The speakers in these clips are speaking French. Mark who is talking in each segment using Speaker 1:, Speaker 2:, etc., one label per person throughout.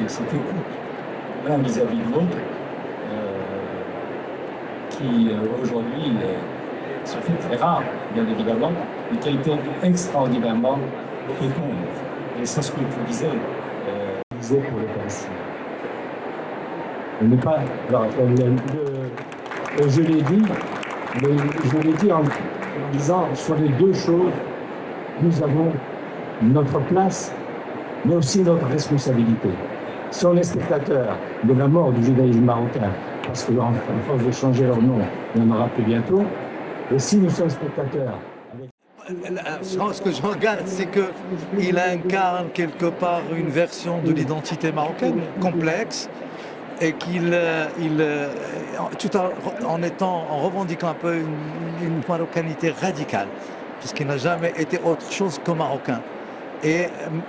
Speaker 1: cette écoute l'un vis-à-vis de l'autre qui aujourd'hui se fait très rare, bien évidemment, mais qui a été extraordinairement féconde. Et c'est ce que tu disais pour le Palestinien. Ne pas, alors, je l'ai dit, mais je l'ai dit en disant sur les deux choses, nous avons notre place, mais aussi notre responsabilité. Si on est spectateur de la mort du judaïsme marocain, parce qu'en force de changer leur nom, il y en aura plus bientôt, et si nous sommes spectateurs...
Speaker 2: Ce que je regarde, c'est qu'il incarne quelque part une version de l'identité marocaine complexe, et tout en revendiquant un peu une marocanité radicale, puisqu'il n'a jamais été autre chose que marocain.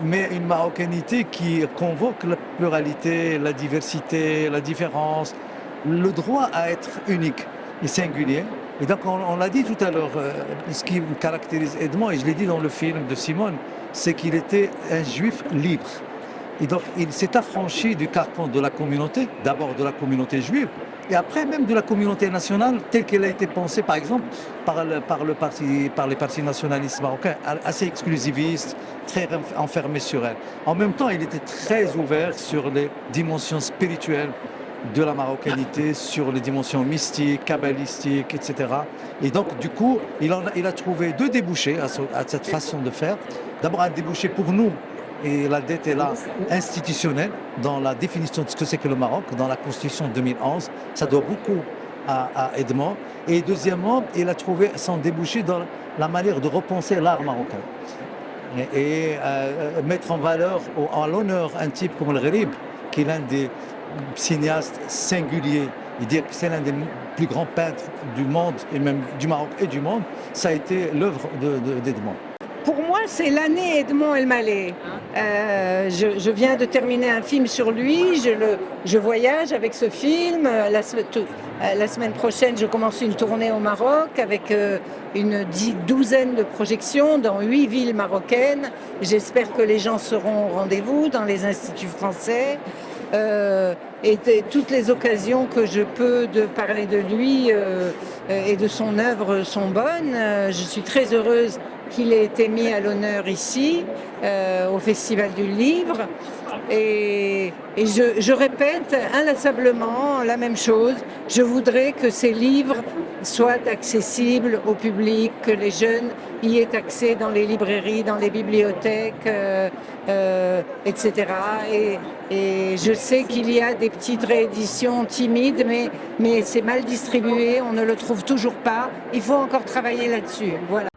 Speaker 2: Mais une marocanité qui convoque la pluralité, la diversité, la différence, le droit à être unique et singulier. Et donc on l'a dit tout à l'heure, ce qui caractérise Edmond, et je l'ai dit dans le film de Simone, c'est qu'il était un juif libre. Et donc il s'est affranchi du carcan de la communauté, d'abord de la communauté juive, et après même de la communauté nationale telle qu'elle a été pensée par exemple par les partis nationalistes marocains, assez exclusivistes, très enfermés sur elle. En même temps, il était très ouvert sur les dimensions spirituelles de la marocanité, sur les dimensions mystiques, kabbalistiques, etc. Et donc du coup, il a trouvé deux débouchés à cette façon de faire. D'abord un débouché pour nous, et la dette est là, institutionnelle, dans la définition de ce que c'est que le Maroc, dans la Constitution de 2011. Ça doit beaucoup à Edmond. Et deuxièmement, il a trouvé son débouché dans la manière de repenser l'art marocain. Et mettre en valeur, en l'honneur, un type comme le Gharib, qui est l'un des cinéastes singuliers, et dire que c'est l'un des plus grands peintres du monde, et même du Maroc et du monde, ça a été l'œuvre d'Edmond.
Speaker 3: Pour moi, c'est l'année Edmond El Maleh. Je viens de terminer un film sur lui, je voyage avec ce film. La semaine prochaine, je commence une tournée au Maroc avec une douzaine de projections dans 8 villes marocaines. J'espère que les gens seront au rendez-vous dans les instituts français. Et toutes les occasions que je peux de parler de lui et de son œuvre sont bonnes. Je suis très heureuse qu'il ait été mis à l'honneur ici, au Festival du Livre. Et je répète inlassablement la même chose. Je voudrais que ces livres soient accessibles au public, que les jeunes y aient accès dans les librairies, dans les bibliothèques, etc. Et je sais qu'il y a des petites rééditions timides, mais c'est mal distribué, on ne le trouve toujours pas. Il faut encore travailler là-dessus. Voilà.